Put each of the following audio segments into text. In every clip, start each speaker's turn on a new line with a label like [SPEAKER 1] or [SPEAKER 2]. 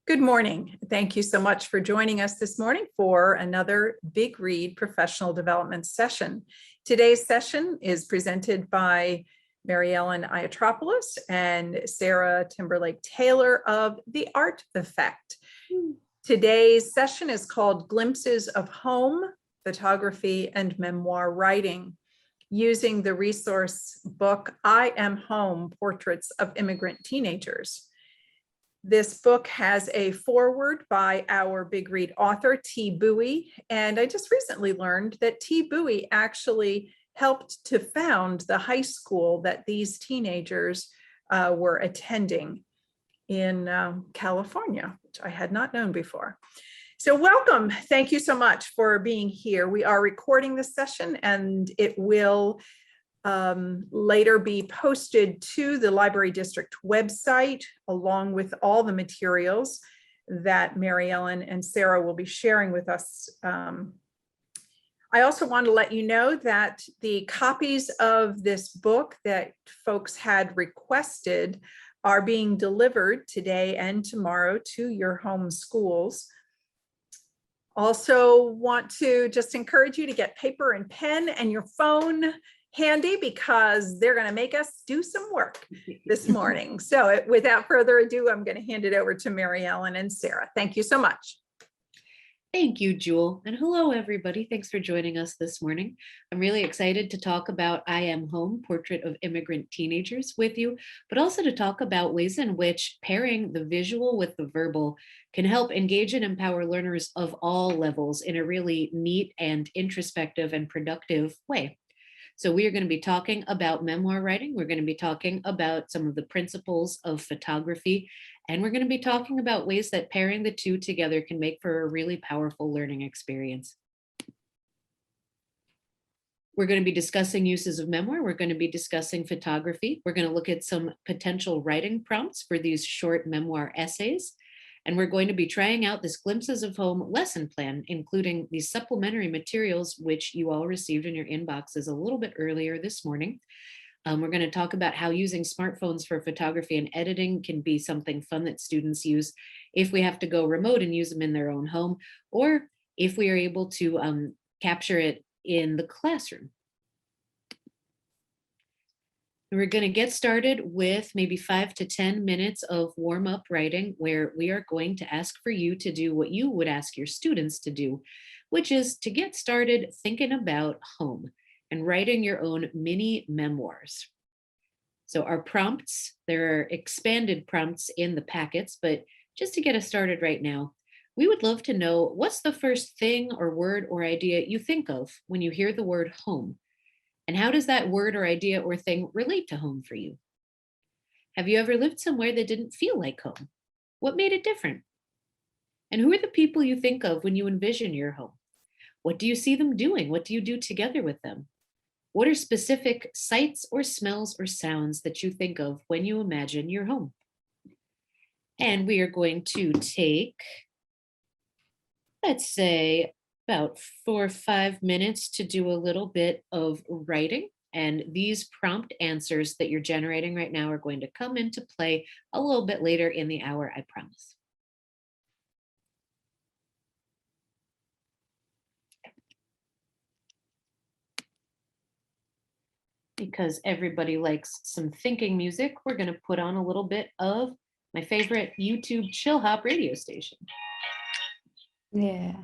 [SPEAKER 1] Good morning. Thank you so much for joining us this morning for another Big Read professional development session. Today's session is presented by Mary Ellen Iatropoulos and Sarah Timberlake Taylor of The Art Effect. Today's session is called Glimpses of Home, Photography, and Memoir Writing, using the resource book, I Am Home, Portraits of Immigrant Teenagers. This book has a foreword by our Big Read author, Thi Bui, and I just recently learned that Thi Bui actually helped to found the high school that these teenagers were attending in California, which I had not known before. So welcome. Thank you so much for being here. We are recording this session and it will later be posted to the Library District website, along with all the materials that Mary Ellen and Sarah will be sharing with us. I also want to let you know that the copies of this book that folks had requested are being delivered today and tomorrow to your home schools. Also want to just encourage you to get paper and pen and your phone handy, because they're going to make us do some work this morning. So without further ado, I'm going to hand it over to Mary Ellen and Sarah. Thank you so much.
[SPEAKER 2] Thank you, Jewel. And hello, everybody. Thanks for joining us this morning. I'm really excited to talk about I Am Home, Portrait of Immigrant Teenagers with you, but also to talk about ways in which pairing the visual with the verbal can help engage and empower learners of all levels in a really neat and introspective and productive way. So we are going to be talking about memoir writing. We're going to be talking about some of the principles of photography, and we're going to be talking about ways that pairing the two together can make for a really powerful learning experience. We're going to be discussing uses of memoir. We're going to be discussing photography. We're going to look at some potential writing prompts for these short memoir essays. And we're going to be trying out this Glimpses of Home lesson plan, including these supplementary materials, which you all received in your inboxes a little bit earlier this morning. We're going to talk about how using smartphones for photography and editing can be something fun that students use if we have to go remote and use them in their own home, or if we are able to capture it in the classroom. We're going to get started with maybe 5 to 10 minutes of warm-up writing, where we are going to ask for you to do what you would ask your students to do, which is to get started thinking about home and writing your own mini memoirs. So our prompts, there are expanded prompts in the packets, but just to get us started right now, we would love to know, what's the first thing or word or idea you think of when you hear the word home? And how does that word or idea or thing relate to home for you? Have you ever lived somewhere that didn't feel like home? What made it different? And who are the people you think of when you envision your home? What do you see them doing? What do you do together with them? What are specific sights or smells or sounds that you think of when you imagine your home? And we are going to take, let's say, about 4 or 5 minutes to do a little bit of writing. And these prompt answers that you're generating right now are going to come into play a little bit later in the hour, I promise. Because everybody likes some thinking music, we're going to put on a little bit of my favorite YouTube chill hop radio station.
[SPEAKER 3] Yeah.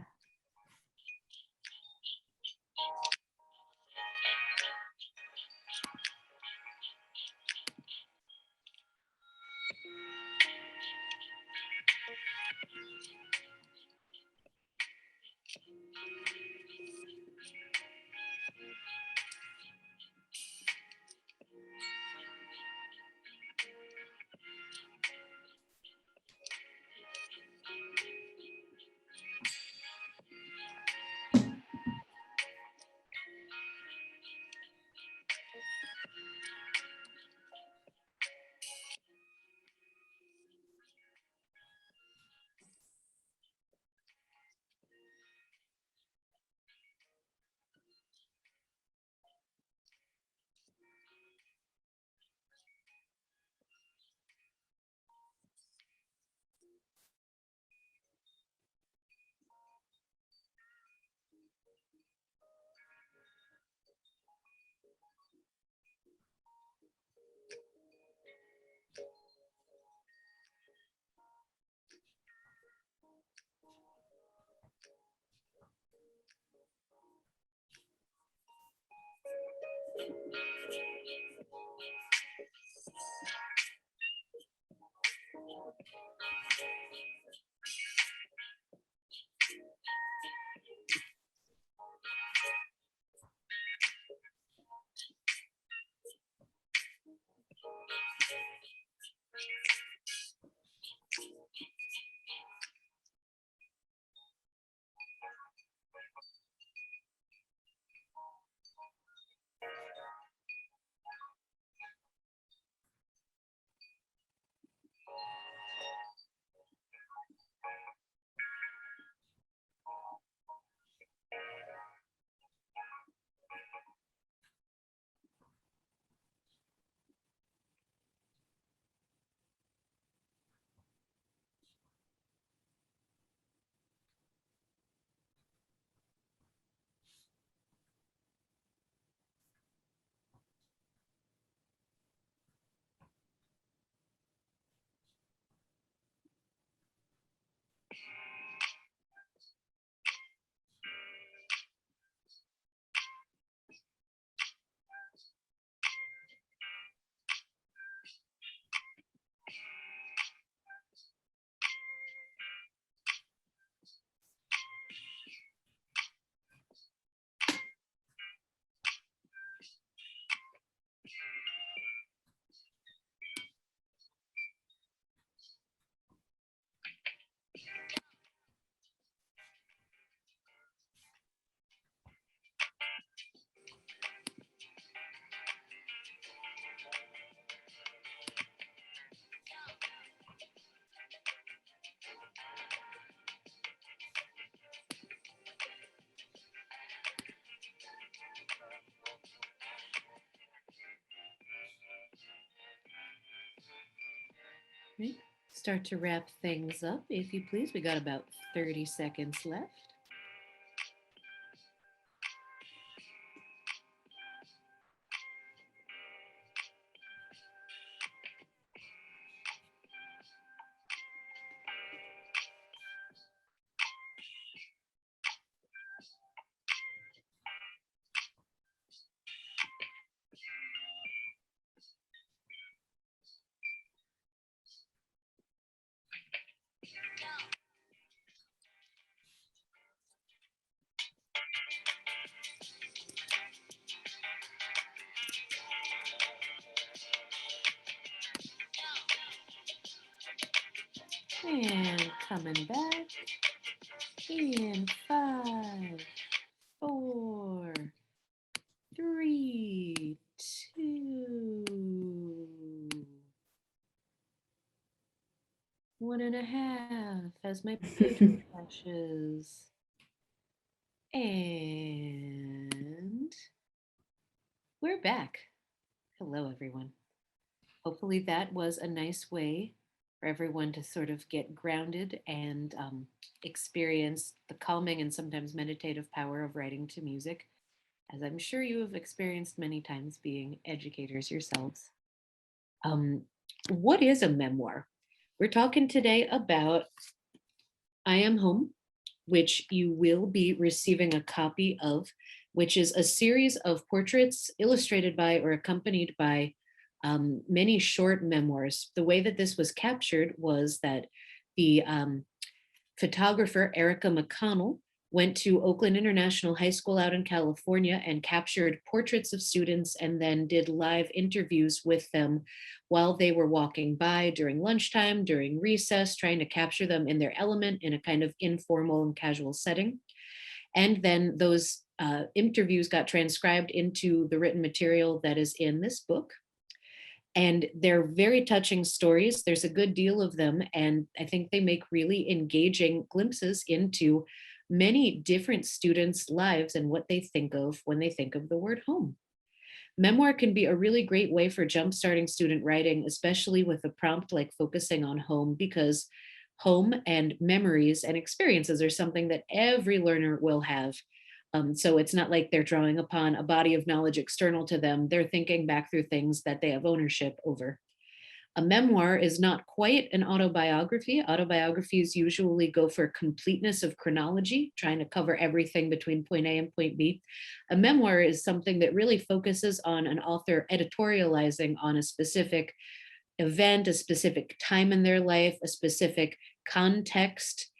[SPEAKER 2] Right. Start to wrap things up, if you please. We got about 30 seconds left. And coming back in 5, 4, 3, 2, 1.5 as my paper flashes. And we're back. Hello, everyone. Hopefully that was a nice way for everyone to sort of get grounded and experience the calming and sometimes meditative power of writing to music, as I'm sure you have experienced many times being educators yourselves. What is a memoir? We're talking today about I Am Home, which you will be receiving a copy of, which is a series of portraits illustrated by or accompanied by many short memoirs. The way that this was captured was that the photographer Erica McConnell went to Oakland International High School out in California and captured portraits of students and then did live interviews with them while they were walking by during lunchtime, during recess, trying to capture them in their element in a kind of informal and casual setting. And then those interviews got transcribed into the written material that is in this book. And they're very touching stories. There's a good deal of them. And I think they make really engaging glimpses into many different students' lives and what they think of when they think of the word home. Memoir can be a really great way for jumpstarting student writing, especially with a prompt like focusing on home, because home and memories and experiences are something that every learner will have. So it's not like they're drawing upon a body of knowledge external to them. They're thinking back through things that they have ownership over. A memoir is not quite an autobiography. Autobiographies usually go for completeness of chronology, trying to cover everything between point A and point B. A memoir is something that really focuses on an author editorializing on a specific event, a specific time in their life, a specific context.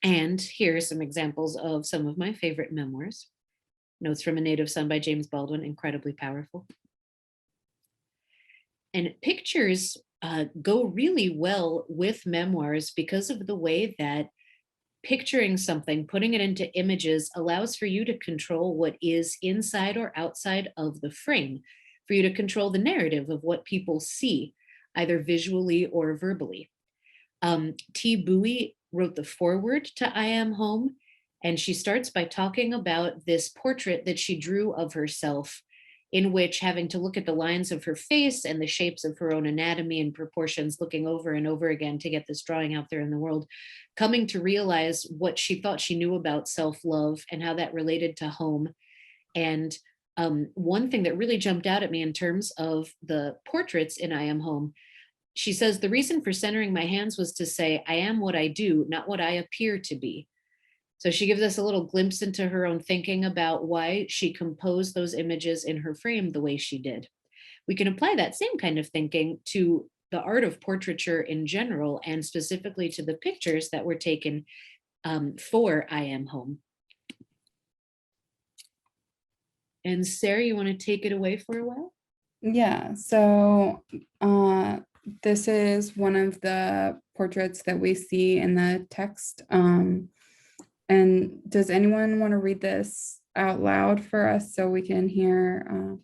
[SPEAKER 2] And here are some examples of some of my favorite memoirs. Notes from a Native Son by James Baldwin, incredibly powerful. And pictures go really well with memoirs because of the way that picturing something, putting it into images, allows for you to control what is inside or outside of the frame, for you to control the narrative of what people see, either visually or verbally. Thi Bui wrote the foreword to I Am Home, and she starts by talking about this portrait that she drew of herself, in which, having to look at the lines of her face and the shapes of her own anatomy and proportions, looking over and over again to get this drawing out there in the world, coming to realize what she thought she knew about self-love and how that related to home. And one thing that really jumped out at me in terms of the portraits in I Am Home, she says, the reason for centering my hands was to say, I am what I do, not what I appear to be. So she gives us a little glimpse into her own thinking about why she composed those images in her frame the way she did. We can apply that same kind of thinking to the art of portraiture in general, and specifically to the pictures that were taken for I Am Home. And Sarah, you want to take it away for a while?
[SPEAKER 3] Yeah, so this is one of the portraits that we see in the text. And does anyone want to read this out loud for us so we can hear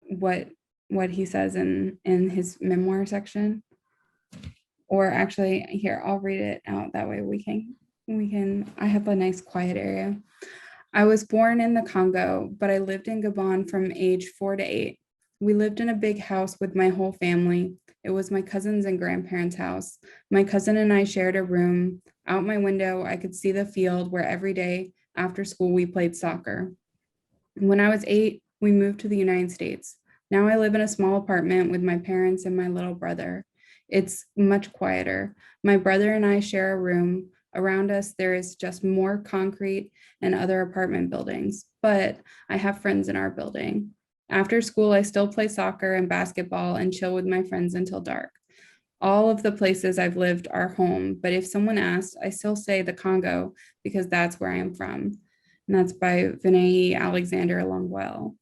[SPEAKER 3] what he says in his memoir section? Or actually, here, I'll read it out. That way we can, I have a nice quiet area. I was born in the Congo, but I lived in Gabon from age 4 to 8. We lived in a big house with my whole family. It was my cousins and grandparents' house. My cousin and I shared a room. Out my window, I could see the field where every day after school we played soccer. When I was 8, we moved to the United States. Now I live in a small apartment with my parents and my little brother. It's much quieter. My brother and I share a room. Around us, there is just more concrete and other apartment buildings, but I have friends in our building. After school, I still play soccer and basketball and chill with my friends until dark. All of the places I've lived are home, but if someone asks, I still say the Congo because that's where I am from. And that's by Vinay Alexander Longwell.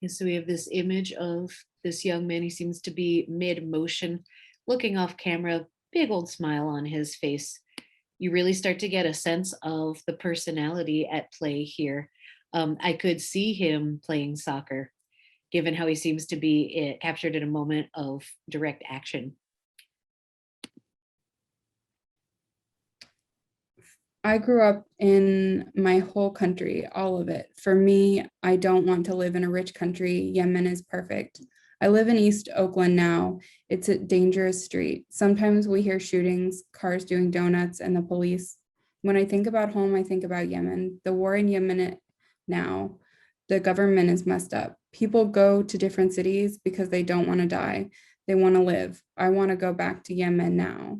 [SPEAKER 2] And so we have this image of this young man. He seems to be mid-motion, looking off camera, big old smile on his face. You really start to get a sense of the personality at play here. I could see him playing soccer, given how he seems to be captured in a moment of direct action.
[SPEAKER 3] I grew up in my whole country, all of it. For me, I don't want to live in a rich country. Yemen is perfect. I live in East Oakland now. It's a dangerous street. Sometimes we hear shootings, cars doing donuts, and the police. When I think about home, I think about Yemen. The war in Yemen now, the government is messed up. People go to different cities because they don't want to die. They want to live. I want to go back to Yemen now.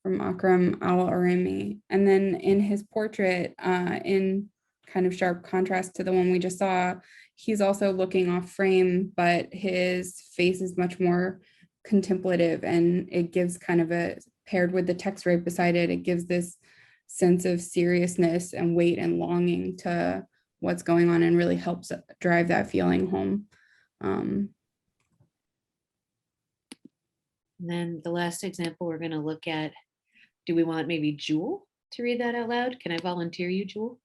[SPEAKER 3] From Akram Al-Arimi. And then in his portrait, in kind of sharp contrast to the one we just saw, he's also looking off frame, but his face is much more contemplative, and it gives kind of a, paired with the text right beside it, it gives this sense of seriousness and weight and longing to what's going on, and really helps drive that feeling home.
[SPEAKER 2] And then the last example we're going to look at, do we want maybe Jewel to read that out loud? Can I volunteer you, Jewel?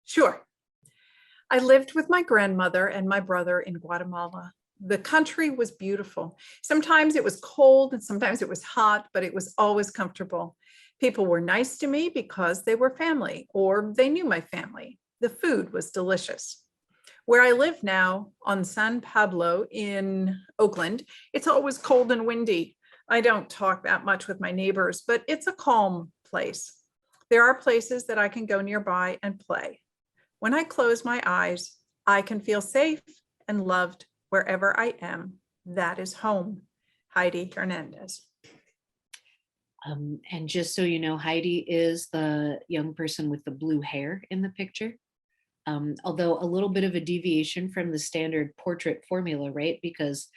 [SPEAKER 1] Sure. I lived with my grandmother and my brother in Guatemala. The country was beautiful. Sometimes it was cold and sometimes it was hot, but it was always comfortable. People were nice to me because they were family or they knew my family. The food was delicious. Where I live now on San Pablo in Oakland, it's always cold and windy. I don't talk that much with my neighbors, but it's a calm place. There are places that I can go nearby and play. When I close my eyes, I can feel safe and loved wherever I am. That is home. Heidi Hernandez.
[SPEAKER 2] And just so you know, Heidi is the young person with the blue hair in the picture. although a little bit of a deviation from the standard portrait formula, right? Because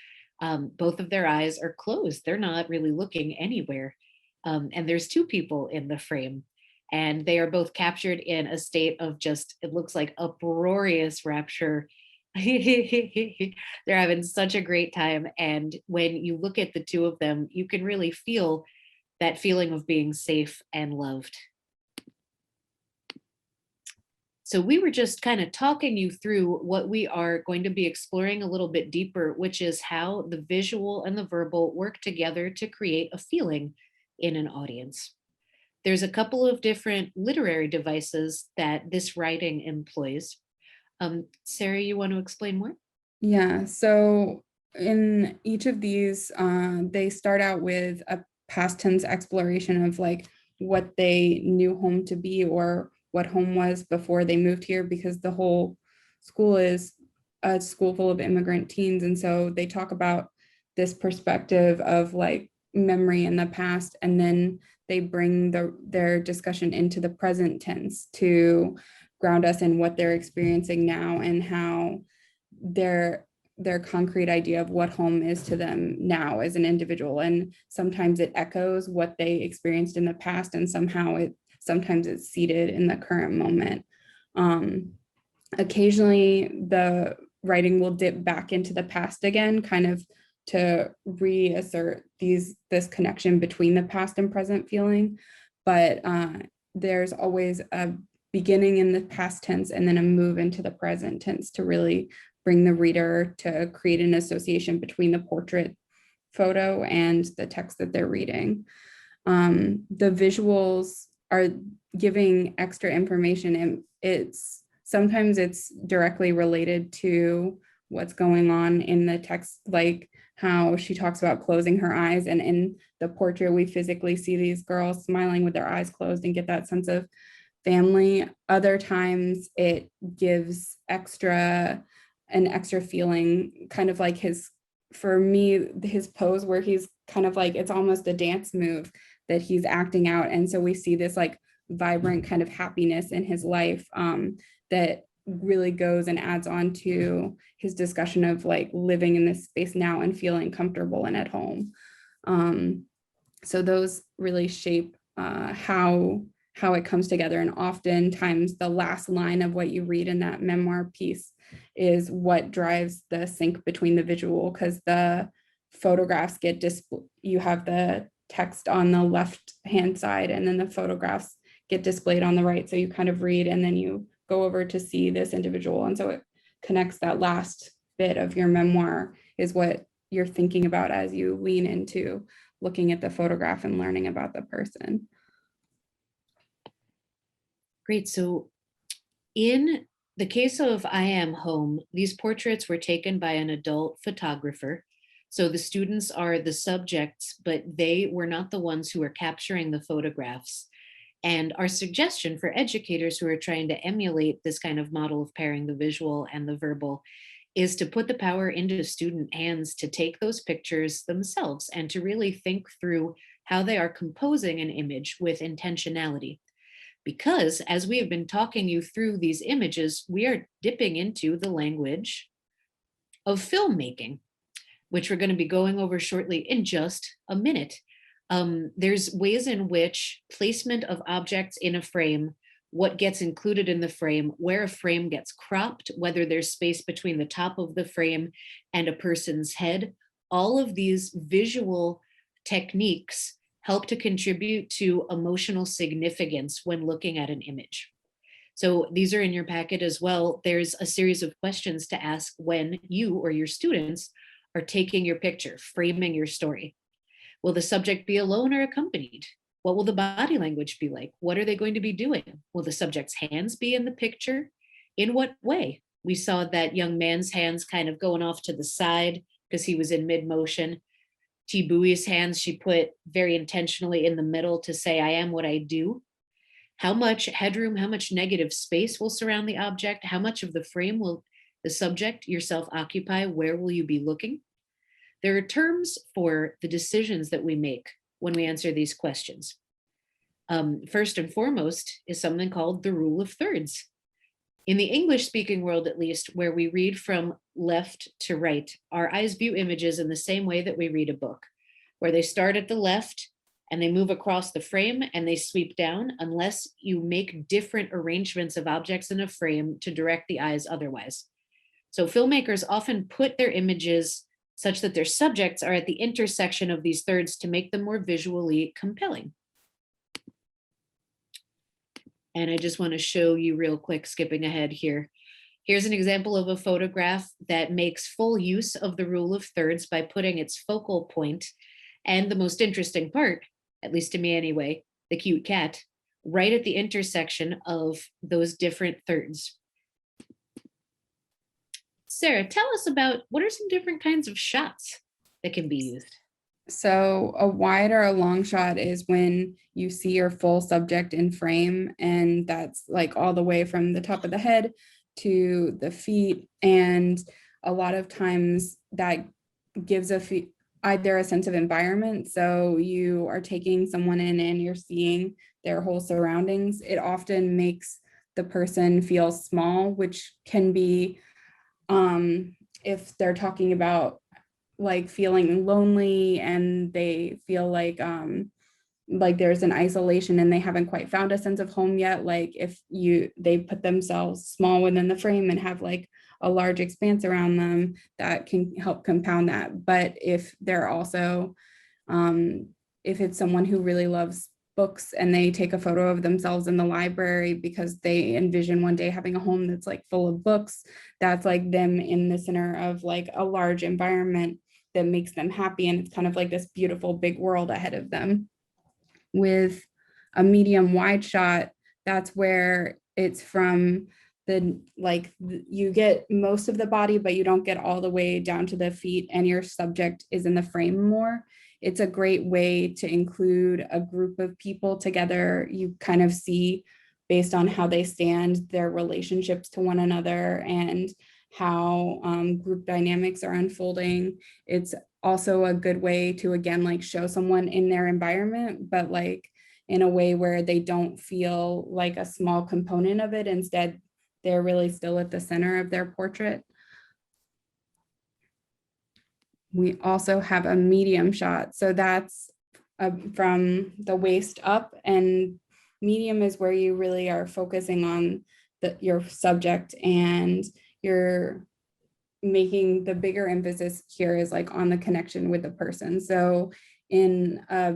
[SPEAKER 2] both of their eyes are closed. They're not really looking anywhere. And there's two people in the frame, and they are both captured in a state of just, it looks like uproarious rapture. They're having such a great time. And when you look at the two of them, you can really feel that feeling of being safe and loved. So we were just kind of talking you through what we are going to be exploring a little bit deeper, which is how the visual and the verbal work together to create a feeling in an audience. There's a couple of different literary devices that this writing employs. Sarah, you want to explain more?
[SPEAKER 3] Yeah, so in each of these, they start out with a past tense exploration of like what they knew home to be or what home was before they moved here, because the whole school is a school full of immigrant teens. And so they talk about this perspective of like memory in the past, and then they bring their discussion into the present tense to ground us in what they're experiencing now and how their concrete idea of what home is to them now as an individual. And sometimes it echoes what they experienced in the past, and sometimes it's seated in the current moment. Occasionally the writing will dip back into the past again, kind of to reassert this connection between the past and present feeling. But there's always a beginning in the past tense and then a move into the present tense to really bring the reader to create an association between the portrait photo and the text that they're reading. The visuals are giving extra information, and sometimes it's directly related to what's going on in the text, like how she talks about closing her eyes, and in the portrait we physically see these girls smiling with their eyes closed and get that sense of family. Other times it gives an extra feeling, kind of like for me, his pose where he's kind of like, it's almost a dance move that he's acting out. And so we see this like vibrant kind of happiness in his life that really goes and adds on to his discussion of like living in this space now and feeling comfortable and at home. So those really shape how it comes together. And oftentimes the last line of what you read in that memoir piece is what drives the sync between the visual, because the photographs get you have the text on the left hand side and then the photographs get displayed on the right. So you kind of read and then you go over to see this individual. And so it connects. That last bit of your memoir is what you're thinking about as you lean into looking at the photograph and learning about the person.
[SPEAKER 2] Great. So in the case of I Am Home, these portraits were taken by an adult photographer. So the students are the subjects, but they were not the ones who were capturing the photographs. And our suggestion for educators who are trying to emulate this kind of model of pairing the visual and the verbal is to put the power into student hands to take those pictures themselves and to really think through how they are composing an image with intentionality. Because as we have been talking you through these images, we are dipping into the language of filmmaking, which we're going to be going over shortly in just a minute. There's ways in which placement of objects in a frame, what gets included in the frame, where a frame gets cropped, whether there's space between the top of the frame and a person's head, all of these visual techniques help to contribute to emotional significance when looking at an image. So these are in your packet as well. There's a series of questions to ask when you or your students are taking your picture, framing your story. Will the subject be alone or accompanied? What will the body language be like? What are they going to be doing? Will the subject's hands be in the picture? In what way? We saw that young man's hands kind of going off to the side because he was in mid-motion. Thi Bui's hands, she put very intentionally in the middle to say, I am what I do. How much headroom, how much negative space will surround the object? How much of the frame will the subject yourself occupy? Where will you be looking? There are terms for the decisions that we make when we answer these questions. First and foremost is something called the rule of thirds. In the English speaking world, at least, where we read from left to right, our eyes view images in the same way that we read a book, where they start at the left and they move across the frame and they sweep down, unless you make different arrangements of objects in a frame to direct the eyes otherwise. So filmmakers often put their images such that their subjects are at the intersection of these thirds to make them more visually compelling. And I just want to show you real quick, skipping ahead here. Here's an example of a photograph that makes full use of the rule of thirds by putting its focal point, and the most interesting part, at least to me anyway, the cute cat, right at the intersection of those different thirds. Sarah, tell us about what are some different kinds of shots that can be used?
[SPEAKER 3] So a wide or a long shot is when you see your full subject in frame, and that's like all the way from the top of the head to the feet. And a lot of times that gives either a sense of environment. So you are taking someone in and you're seeing their whole surroundings. It often makes the person feel small, which can be if they're talking about like feeling lonely and they feel like there's an isolation and they haven't quite found a sense of home yet. Like if they put themselves small within the frame and have like a large expanse around them, that can help compound that. But if they're also if it's someone who really loves books and they take a photo of themselves in the library because they envision one day having a home that's like full of books, that's like them in the center of like a large environment that makes them happy, and it's kind of like this beautiful big world ahead of them. With a medium wide shot, that's where it's from you get most of the body, but you don't get all the way down to the feet, and your subject is in the frame more. It's a great way to include a group of people together. You kind of see, based on how they stand, their relationships to one another and how group dynamics are unfolding. It's also a good way to, again, like show someone in their environment, but like in a way where they don't feel like a small component of it. Instead, they're really still at the center of their portrait. We also have a medium shot. So that's from the waist up, and medium is where you really are focusing on your subject, and you're making the bigger emphasis here is like on the connection with the person. So in a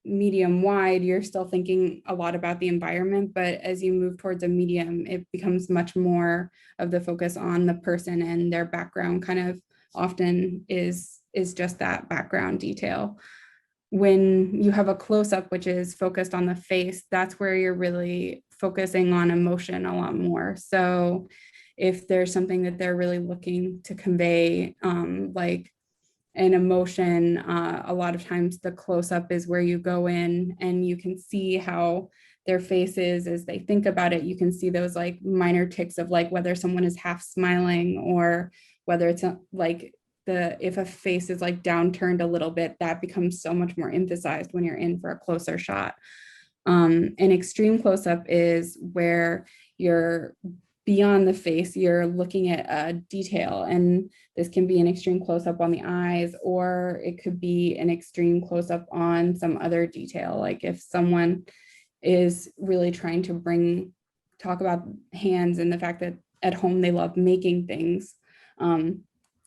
[SPEAKER 3] medium wide, you're still thinking a lot about the environment, but as you move towards a medium, it becomes much more of the focus on the person, and their background kind of often is just that background detail. When you have a close-up, which is focused on the face, that's where you're really focusing on emotion a lot more. So if there's something that they're really looking to convey, like an emotion, a lot of times the close-up is where you go in and you can see how their face is as they think about it. You can see those like minor ticks of like whether someone is half smiling, or whether it's like if a face is like downturned a little bit, that becomes so much more emphasized when you're in for a closer shot. An extreme close-up is where you're beyond the face, you're looking at a detail, and this can be an extreme close-up on the eyes, or it could be an extreme close-up on some other detail. Like if someone is really trying to talk about hands and the fact that at home they love making things,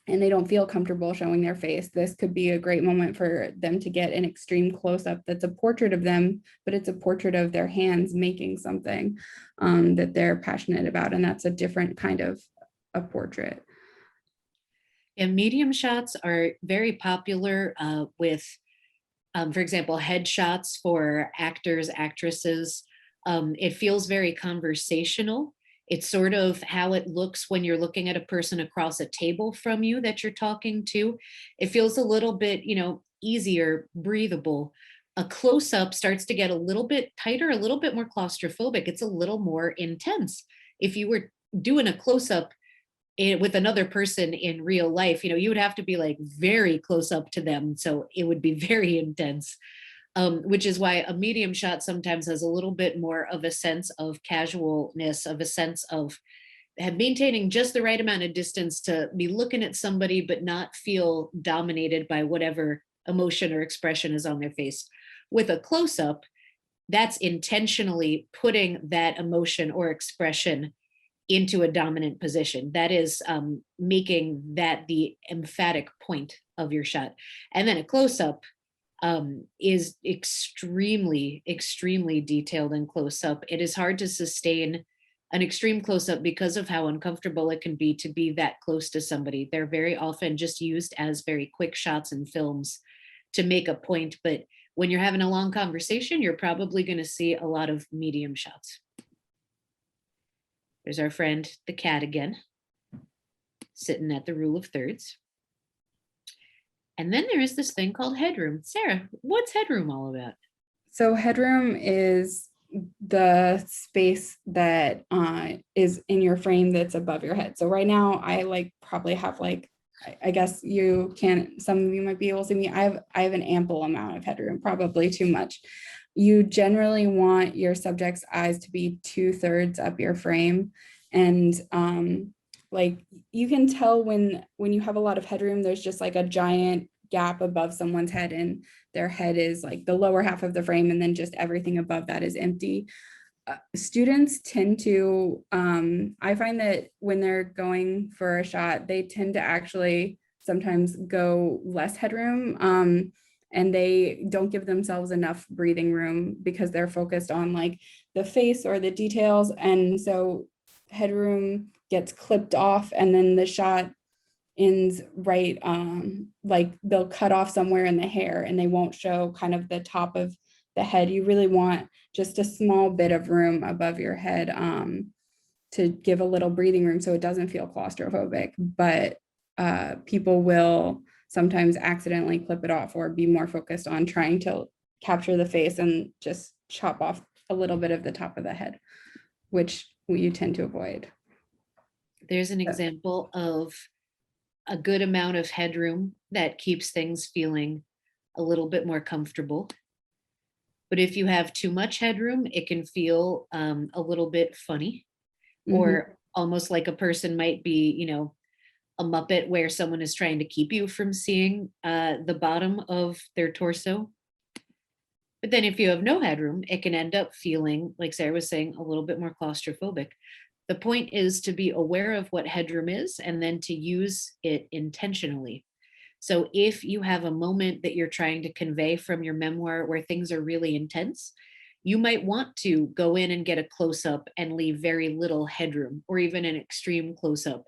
[SPEAKER 3] and they don't feel comfortable showing their face, this could be a great moment for them to get an extreme close-up that's a portrait of them, but it's a portrait of their hands making something that they're passionate about, and that's a different kind of a portrait.
[SPEAKER 2] And medium shots are very popular with, for example, headshots for actors, actresses. It feels very conversational. It's sort of how it looks when you're looking at a person across a table from you that you're talking to. It feels a little bit, easier, breathable. A close-up starts to get a little bit tighter, a little bit more claustrophobic. It's a little more intense. If you were doing a close-up with another person in real life, you would have to be like very close up to them. So it would be very intense. which is why a medium shot sometimes has a little bit more of a sense of casualness, of a sense of maintaining just the right amount of distance to be looking at somebody, but not feel dominated by whatever emotion or expression is on their face. With a close up, that's intentionally putting that emotion or expression into a dominant position. That is making that the emphatic point of your shot. And then a close up is extremely, extremely detailed and close up. It is hard to sustain an extreme close up because of how uncomfortable it can be to be that close to somebody. They're very often just used as very quick shots in films to make a point. But when you're having a long conversation, you're probably going to see a lot of medium shots. There's our friend, the cat again, sitting at the rule of thirds. And then there is this thing called Headroom. Sarah, what's Headroom all about?
[SPEAKER 3] So Headroom is the space that is in your frame that's above your head. So right now I probably have I guess you can, some of you might be able to see me. I have an ample amount of headroom, probably too much. You generally want your subject's eyes to be 2/3 up your frame. And you can tell when you have a lot of headroom, there's just like a giant gap above someone's head and their head is like the lower half of the frame and then just everything above that is empty. Students tend to, I find that when they're going for a shot, they tend to actually sometimes go less headroom and they don't give themselves enough breathing room because they're focused on like the face or the details. And so headroom gets clipped off and then the shot ends right, they'll cut off somewhere in the hair and they won't show kind of the top of the head. You really want just a small bit of room above your head to give a little breathing room so it doesn't feel claustrophobic, but people will sometimes accidentally clip it off or be more focused on trying to capture the face and just chop off a little bit of the top of the head, which you tend to avoid.
[SPEAKER 2] There's an example of a good amount of headroom that keeps things feeling a little bit more comfortable. But if you have too much headroom, it can feel a little bit funny or almost like a person might be, a Muppet where someone is trying to keep you from seeing the bottom of their torso. But then if you have no headroom, it can end up feeling, like Sarah was saying, a little bit more claustrophobic. The point is to be aware of what headroom is and then to use it intentionally. So if you have a moment that you're trying to convey from your memoir where things are really intense, you might want to go in and get a close-up and leave very little headroom or even an extreme close-up.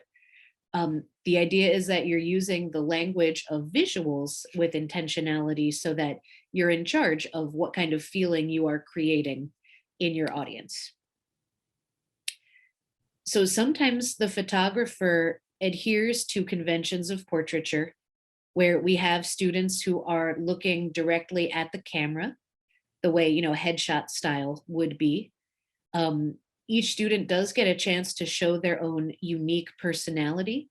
[SPEAKER 2] The idea is that you're using the language of visuals with intentionality so that you're in charge of what kind of feeling you are creating in your audience. So sometimes the photographer adheres to conventions of portraiture where we have students who are looking directly at the camera, the way, headshot style would be. Each student does get a chance to show their own unique personality,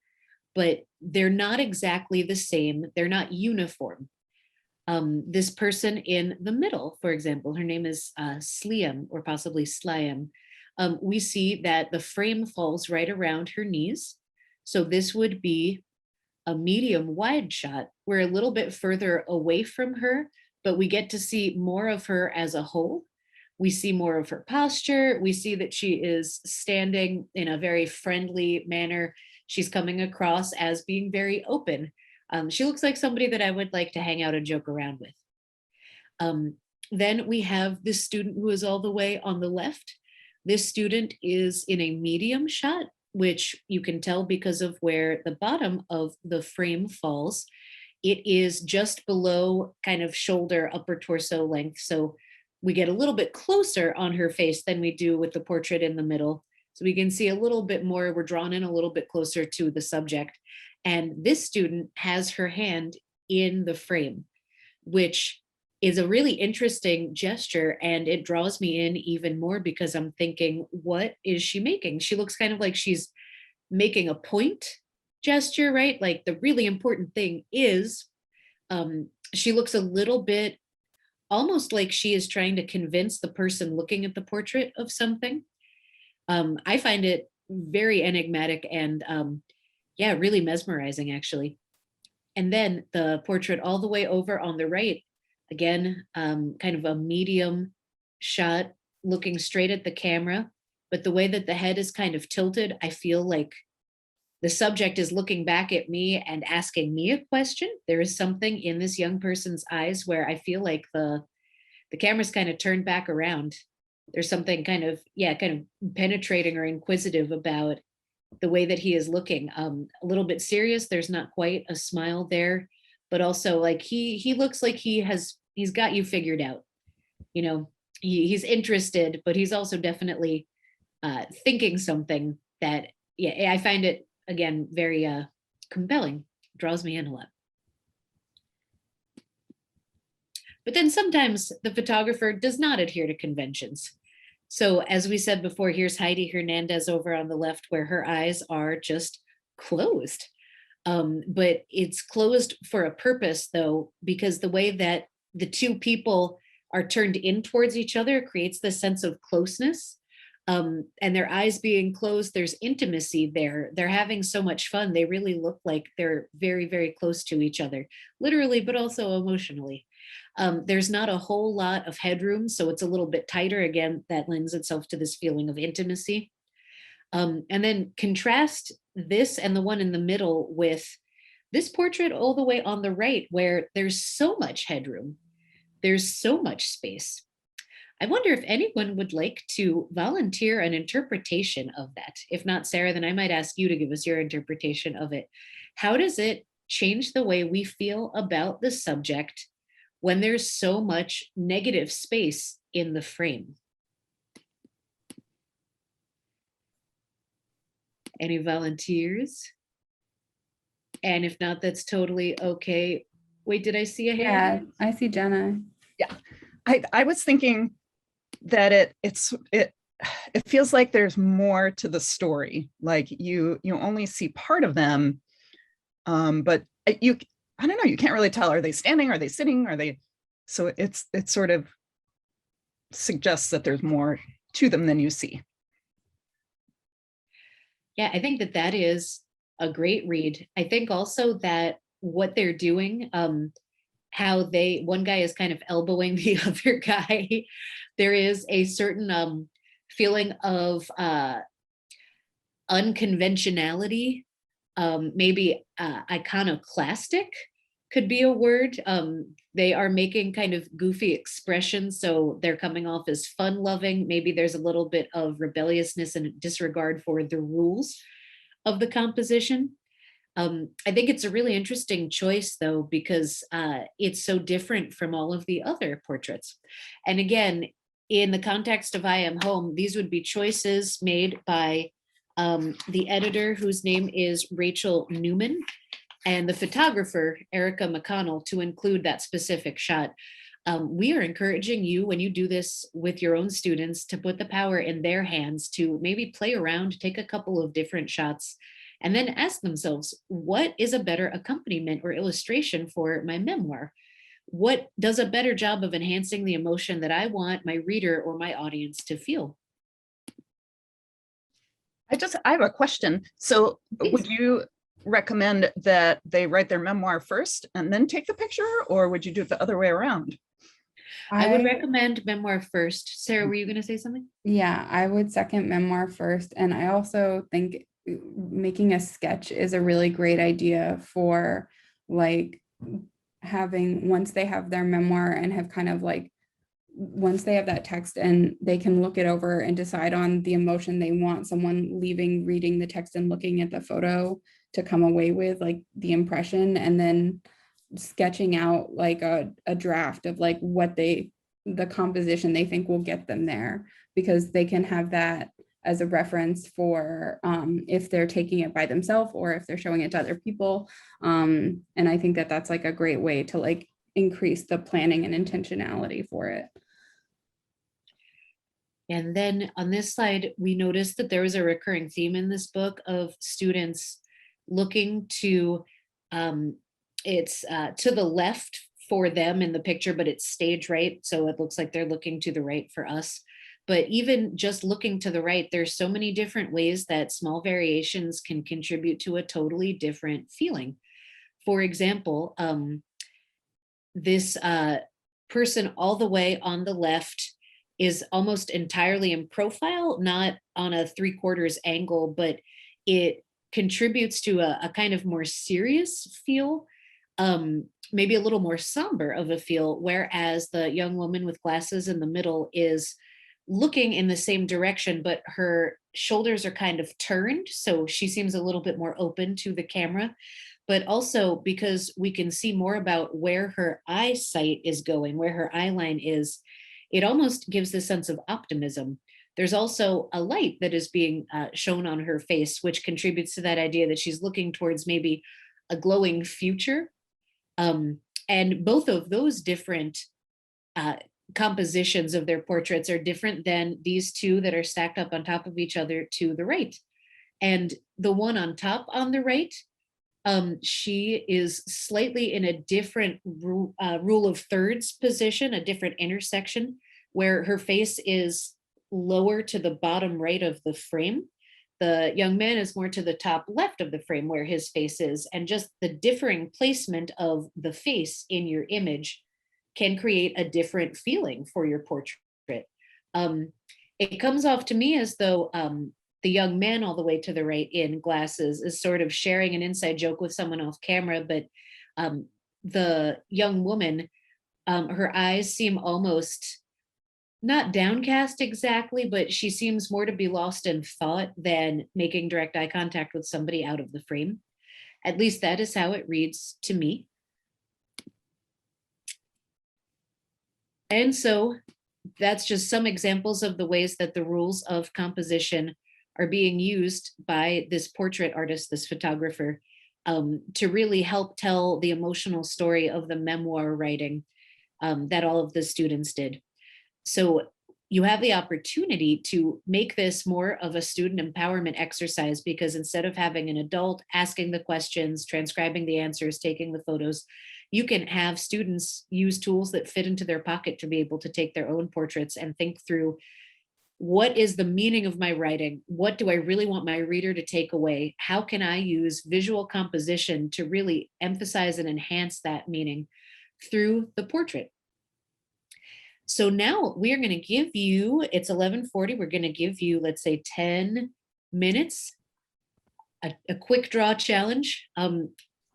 [SPEAKER 2] but they're not exactly the same. They're not uniform. This person in the middle, for example, her name is Sliam or possibly Sliam. We see that the frame falls right around her knees. So this would be a medium wide shot. We're a little bit further away from her, but we get to see more of her as a whole. We see more of her posture. We see that she is standing in a very friendly manner. She's coming across as being very open. She looks like somebody that I would like to hang out and joke around with. Then we have this student who is all the way on the left. This student is in a medium shot, which you can tell because of where the bottom of the frame falls. It is just below kind of shoulder, upper torso length. So we get a little bit closer on her face than we do with the portrait in the middle. So we can see a little bit more, we're drawn in a little bit closer to the subject. And this student has her hand in the frame, which is a really interesting gesture. And it draws me in even more because I'm thinking, what is she making? She looks kind of like she's making a point gesture, right? Like the really important thing is she looks a little bit almost like she is trying to convince the person looking at the portrait of something. I find it very enigmatic and yeah, really mesmerizing actually. And then the portrait all the way over on the right, again, kind of a medium shot looking straight at the camera, but the way that the head is kind of tilted, I feel like the subject is looking back at me and asking me a question. There is something in this young person's eyes where I feel like the camera's kind of turned back around. There's something kind of, yeah, kind of penetrating or inquisitive about the way that he is looking. A little bit serious. There's not quite a smile there, but also like he looks like he's got you figured out. You know, he's interested, but he's also definitely thinking something that, yeah, I find it again very compelling, draws me in a lot. But then sometimes the photographer does not adhere to conventions. So as we said before, here's Heidi Hernandez over on the left where her eyes are just closed. But it's closed for a purpose though, because the way that the two people are turned in towards each other creates this sense of closeness. And their eyes being closed, there's intimacy there. They're having so much fun. They really look like they're very, very close to each other, literally, but also emotionally. There's not a whole lot of headroom, so it's a little bit tighter. Again, that lends itself to this feeling of intimacy. And then contrast this and the one in the middle with this portrait all the way on the right, where there's so much headroom. There's so much space. I wonder if anyone would like to volunteer an interpretation of that. If not, Sarah, then I might ask you to give us your interpretation of it. How does it change the way we feel about the subject when there's so much negative space in the frame? Any volunteers? And if not, that's totally okay. Wait, did I see a hand?
[SPEAKER 3] Yeah, I see Jenna.
[SPEAKER 4] Yeah, I was thinking that it feels like there's more to the story. Like you only see part of them, but I don't know, you can't really tell. Are they standing? Are they sitting? Are they? So it sort of suggests that there's more to them than you see.
[SPEAKER 2] Yeah, I think that is a great read. I think also that what they're doing, how one guy is kind of elbowing the other guy. There is a certain feeling of unconventionality, maybe iconoclastic could be a word. They are making kind of goofy expressions, so they're coming off as fun-loving. Maybe there's a little bit of rebelliousness and disregard for the rules of the composition. I think it's a really interesting choice, though, because it's so different from all of the other portraits. And again, in the context of I Am Home, these would be choices made by the editor, whose name is Rachel Newman, and the photographer, Erica McConnell, to include that specific shot. We are encouraging you, when you do this with your own students, to put the power in their hands to maybe play around, take a couple of different shots, and then ask themselves, what is a better accompaniment or illustration for my memoir? What does a better job of enhancing the emotion that I want my reader or my audience to feel?
[SPEAKER 4] I have a question. So
[SPEAKER 2] Please.
[SPEAKER 4] would you recommend that they write their memoir first and then take the picture, or would you do it the other way around?
[SPEAKER 2] I would recommend memoir first. Sarah, were you going to say something?
[SPEAKER 3] Yeah, I would second memoir first. And I also think making a sketch is a really great idea for like having, once they have their memoir and have kind of like, once they have that text and they can look it over and decide on the emotion they want someone leaving, reading the text and looking at the photo to come away with, like the impression, and then sketching out like a draft of like what the composition they think will get them there, because they can have that as a reference for if they're taking it by themselves or if they're showing it to other people. And I think that that's like a great way to like increase the planning and intentionality for it.
[SPEAKER 2] And then on this slide, we noticed that there was a recurring theme in this book of students looking to, it's to the left for them in the picture, but it's stage right. So it looks like they're looking to the right for us. But even just looking to the right, there's so many different ways that small variations can contribute to a totally different feeling. For example, this person all the way on the left is almost entirely in profile, not on a 3/4 angle, but it contributes to a kind of more serious feel, maybe a little more somber of a feel, whereas the young woman with glasses in the middle is looking in the same direction, but her shoulders are kind of turned. So she seems a little bit more open to the camera. But also because we can see more about where her eyesight is going, where her eye line is, it almost gives this sense of optimism. There's also a light that is being shown on her face, which contributes to that idea that she's looking towards maybe a glowing future. And both of those different compositions of their portraits are different than these two that are stacked up on top of each other to the right. And the one on top on the right, she is slightly in a different rule of thirds position, a different intersection, where her face is lower to the bottom right of the frame. The young man is more to the top left of the frame where his face is, and just the differing placement of the face in your image can create a different feeling for your portrait. It comes off to me as though the young man all the way to the right in glasses is sort of sharing an inside joke with someone off camera, but the young woman, her eyes seem almost not downcast exactly, but she seems more to be lost in thought than making direct eye contact with somebody out of the frame. At least that is how it reads to me. And so that's just some examples of the ways that the rules of composition are being used by this portrait artist, this photographer, to really help tell the emotional story of the memoir writing that all of the students did. So you have the opportunity to make this more of a student empowerment exercise, because instead of having an adult asking the questions, transcribing the answers, taking the photos, you can have students use tools that fit into their pocket to be able to take their own portraits and think through, what is the meaning of my writing? What do I really want my reader to take away? How can I use visual composition to really emphasize and enhance that meaning through the portrait? So now we are going to give you, it's 11:40, we're going to give you, let's say 10 minutes, a quick draw challenge.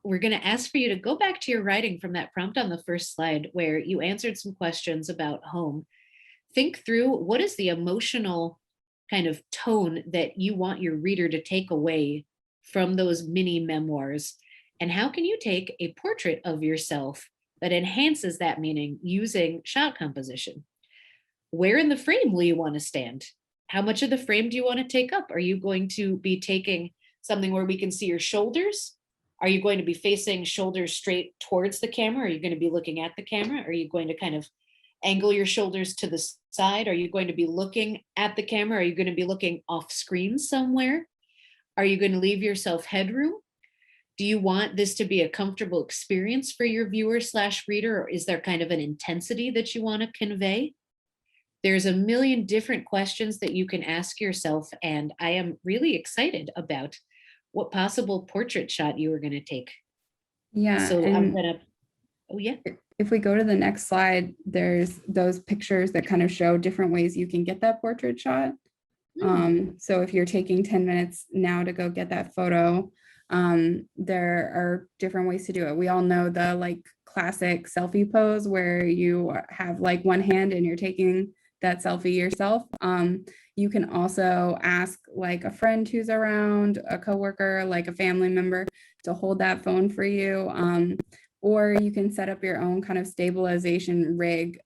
[SPEAKER 2] We're going to ask for you to go back to your writing from that prompt on the first slide where you answered some questions about home. Think through, what is the emotional kind of tone that you want your reader to take away from those mini memoirs? And how can you take a portrait of yourself that enhances that meaning using shot composition? Where in the frame will you want to stand? How much of the frame do you want to take up? Are you going to be taking something where we can see your shoulders? Are you going to be facing shoulders straight towards the camera? Are you going to be looking at the camera? Are you going to kind of angle your shoulders to the side? Are you going to be looking at the camera? Are you going to be looking off screen somewhere? Are you going to leave yourself headroom? Do you want this to be a comfortable experience for your viewer / reader, or is there kind of an intensity that you want to convey? There's a million different questions that you can ask yourself, and I am really excited about what possible portrait shot you are going to take.
[SPEAKER 3] Yeah.
[SPEAKER 2] So
[SPEAKER 3] and
[SPEAKER 2] I'm going to, oh yeah.
[SPEAKER 3] if we go to the next slide, there's those pictures that kind of show different ways you can get that portrait shot. So if you're taking 10 minutes now to go get that photo, there are different ways to do it. We all know the like classic selfie pose where you have like one hand and you're taking that selfie yourself. You can also ask like a friend who's around, a coworker, like a family member to hold that phone for you. Or you can set up your own kind of stabilization rig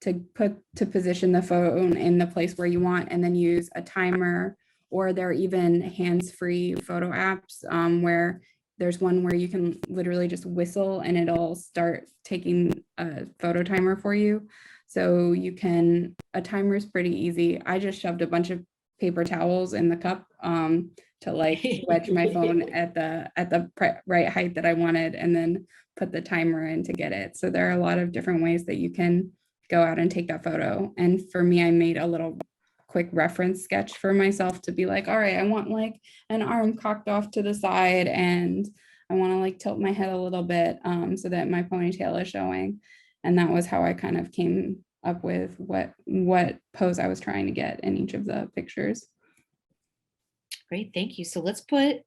[SPEAKER 3] to position the phone in the place where you want, and then use a timer. Or there are even hands-free photo apps where there's one where you can literally just whistle and it'll start taking a photo timer for you. So you can, a timer is pretty easy. I just shoved a bunch of paper towels in the cup to like wedge my phone at the right height that I wanted, and then put the timer in to get it. So there are a lot of different ways that you can go out and take that photo. And for me, I made a little quick reference sketch for myself to be like, all right, I want like an arm cocked off to the side, and I want to like tilt my head a little bit so that my ponytail is showing. And that was how I kind of came up with what pose I was trying to get in each of the pictures.
[SPEAKER 2] Great, thank you. So let's put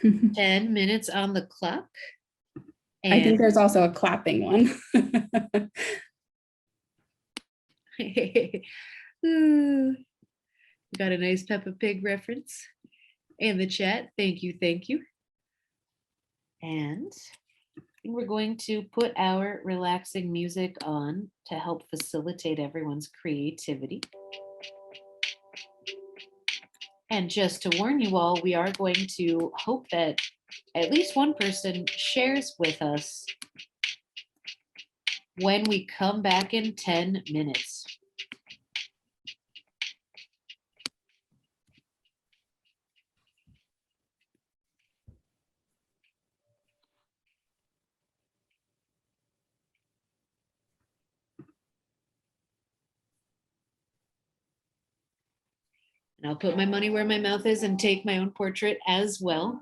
[SPEAKER 2] 10 minutes on the clock.
[SPEAKER 3] I think
[SPEAKER 2] And
[SPEAKER 3] there's also a clapping one.
[SPEAKER 2] Ooh, we got a nice Peppa Pig reference in the chat. Thank you, thank you. And we're going to put our relaxing music on to help facilitate everyone's creativity. And just to warn you all, we are going to hope that at least one person shares with us when we come back in 10 minutes. And I'll put my money where my mouth is and take my own portrait as well.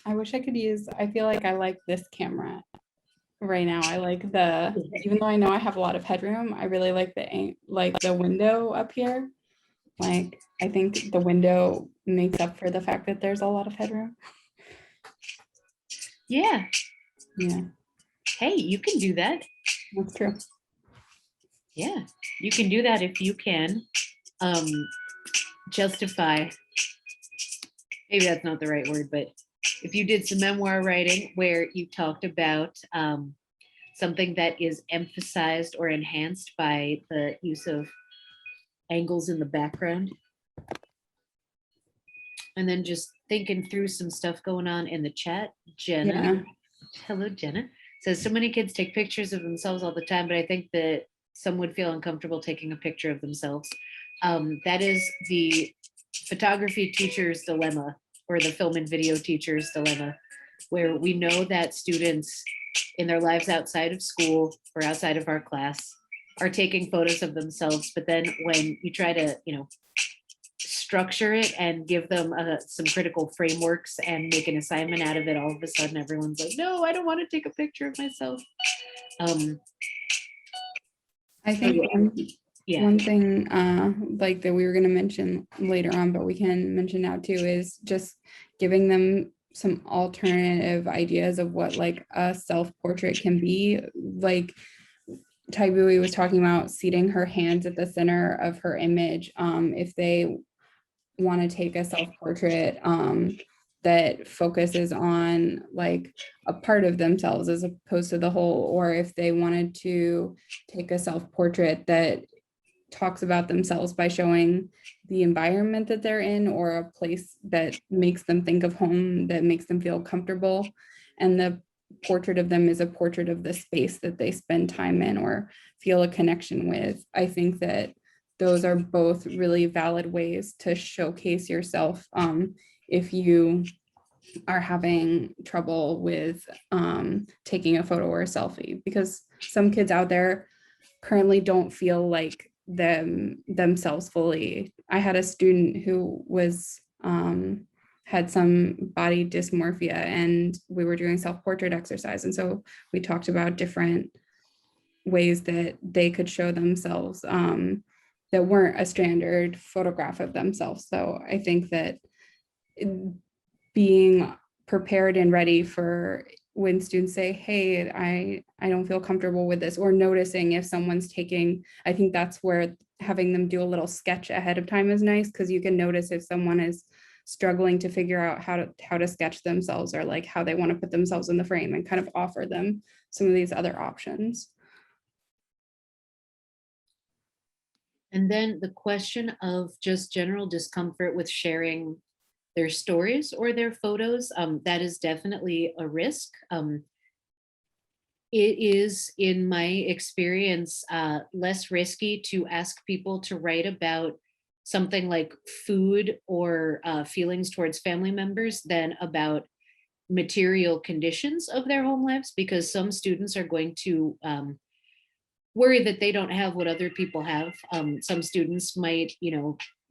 [SPEAKER 3] I wish I could use, I feel like I like this camera right now. I like even though I know I have a lot of headroom, I really like the window up here. Like, I think the window makes up for the fact that there's a lot of headroom.
[SPEAKER 2] Yeah.
[SPEAKER 3] Yeah,
[SPEAKER 2] Hey, you can do that.
[SPEAKER 3] that's true.
[SPEAKER 2] Yeah, you can do that if you can justify, maybe that's not the right word, but if you did some memoir writing where you talked about something that is emphasized or enhanced by the use of angles in the background. And then just thinking through some stuff going on in the chat. Jenna,
[SPEAKER 3] Yeah.
[SPEAKER 2] hello, Jenna, says so many kids take pictures of themselves all the time, but I think that some would feel uncomfortable taking a picture of themselves. That is the photography teacher's dilemma, or the film and video teacher's dilemma, where we know that students in their lives outside of school or outside of our class are taking photos of themselves, but then when you try to, structure it and give them some critical frameworks and make an assignment out of it, all of a sudden everyone's like, no, I don't want to take a picture of myself.
[SPEAKER 3] I think
[SPEAKER 2] Yeah.
[SPEAKER 3] one thing like that we were going to mention later on, but we can mention now too, is just giving them some alternative ideas of what like a self-portrait can be. Like Thi Bui was talking about seating her hands at the center of her image. If they want to take a self-portrait that focuses on like a part of themselves as opposed to the whole, or if they wanted to take a self-portrait that talks about themselves by showing the environment that they're in, or a place that makes them think of home, that makes them feel comfortable, and the portrait of them is a portrait of the space that they spend time in or feel a connection with. I think that those are both really valid ways to showcase yourself if you are having trouble with taking a photo or a selfie, because some kids out there currently don't feel like themselves fully. I had a student who was had some body dysmorphia, and we were doing self-portrait exercise, and so we talked about different ways that they could show themselves that weren't a standard photograph of themselves. So I think that being prepared and ready for when students say, hey, I don't feel comfortable with this, or noticing if someone's taking, I think that's where having them do a little sketch ahead of time is nice, because you can notice if someone is struggling to figure out how to sketch themselves, or like how they want to put themselves in the frame, and kind of offer them some of these other options.
[SPEAKER 2] And then the question of just general discomfort with sharing their stories or their photos, that is definitely a risk. It is, in my experience, less risky to ask people to write about something like food or feelings towards family members than about material conditions of their home lives, because some students are going to worry that they don't have what other people have. Some students might,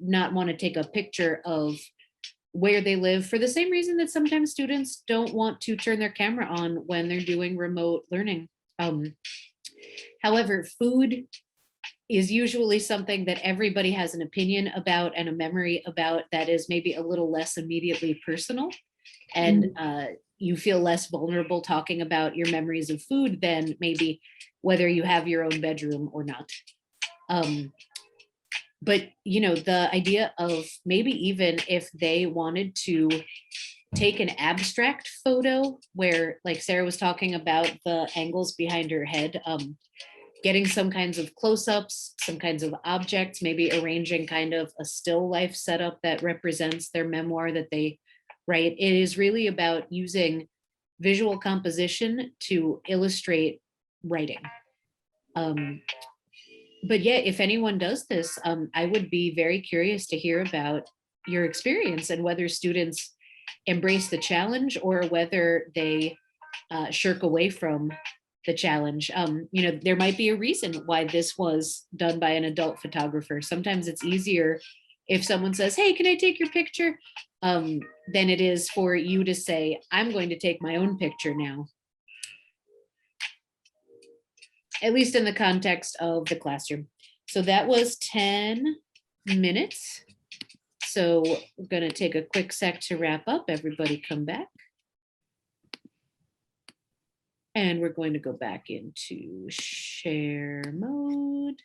[SPEAKER 2] not want to take a picture of where they live for the same reason that sometimes students don't want to turn their camera on when they're doing remote learning. However, food is usually something that everybody has an opinion about and a memory about that is maybe a little less immediately personal. And you feel less vulnerable talking about your memories of food than maybe whether you have your own bedroom or not. But, the idea of maybe even if they wanted to take an abstract photo where, like Sarah was talking about the angles behind her head, getting some kinds of close-ups, some kinds of objects, maybe arranging kind of a still life setup that represents their memoir that they write. It is really about using visual composition to illustrate writing. But yeah, if anyone does this, I would be very curious to hear about your experience and whether students embrace the challenge or whether they shirk away from the challenge. There might be a reason why this was done by an adult photographer. Sometimes it's easier if someone says, hey, can I take your picture? than it is for you to say, I'm going to take my own picture now. At least in the context of the classroom. So that was 10 minutes. So we're going to take a quick sec to wrap up. Everybody come back. And we're going to go back into share mode.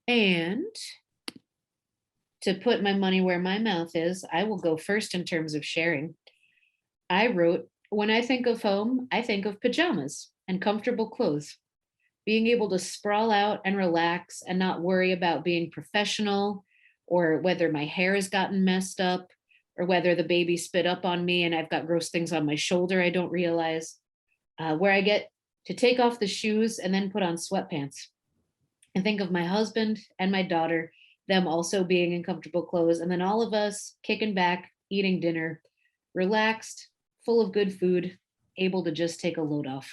[SPEAKER 2] And to put my money where my mouth is, I will go first in terms of sharing. I wrote, when I think of home, I think of pajamas and comfortable clothes. Being able to sprawl out and relax and not worry about being professional, or whether my hair has gotten messed up, or whether the baby spit up on me and I've got gross things on my shoulder I don't realize, where I get to take off the shoes and then put on sweatpants. And think of my husband and my daughter, them also being in comfortable clothes, and then all of us kicking back, eating dinner, relaxed, full of good food, able to just take a load off.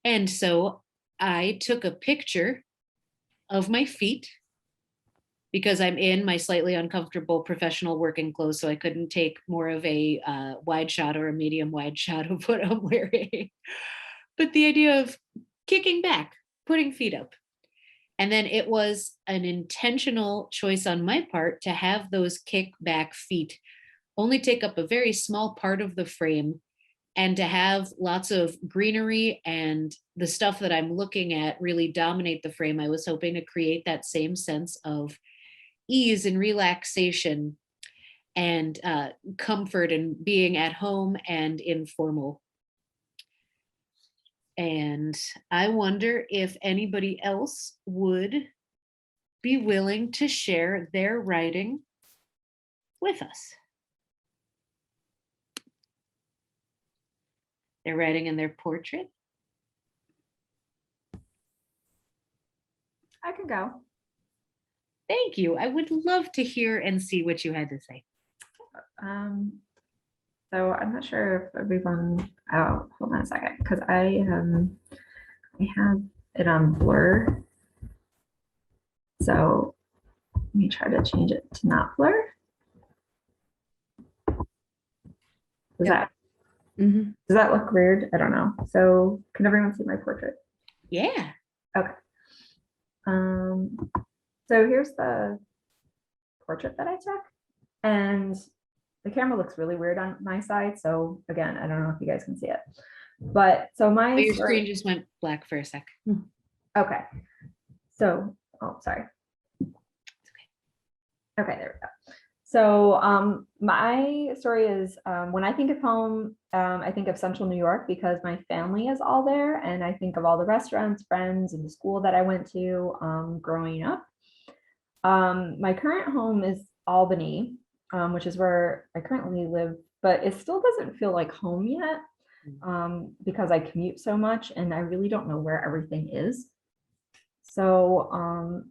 [SPEAKER 2] And so I took a picture of my feet because I'm in my slightly uncomfortable professional working clothes, so I couldn't take more of a wide shot or a medium wide shot of what I'm wearing. But the idea of kicking back, putting feet up. And then it was an intentional choice on my part to have those kick back feet only take up a very small part of the frame, and to have lots of greenery and the stuff that I'm looking at really dominate the frame. I was hoping to create that same sense of ease and relaxation and comfort and being at home and informal. And I wonder if anybody else would be willing to share their writing with us. They're writing in their portrait.
[SPEAKER 5] I can go.
[SPEAKER 2] Thank you. I would love to hear and see what you had to say.
[SPEAKER 5] So I'm not sure if everyone, oh, hold on a second, because I have it on blur. So let me try to change it to not blur. Does that look weird? I don't know. So can everyone see my portrait?
[SPEAKER 2] Yeah.
[SPEAKER 5] Okay. So here's the portrait that I took, and the camera looks really weird on my side. So again, I don't know if you guys can see it, but so my
[SPEAKER 2] Your screen just went black for a sec.
[SPEAKER 5] Okay. So, oh, sorry. Okay, there we go. So my story is when I think of home, I think of Central New York because my family is all there, and I think of all the restaurants, friends, and the school that I went to growing up. My current home is Albany, which is where I currently live, but it still doesn't feel like home yet because I commute so much and I really don't know where everything is. So,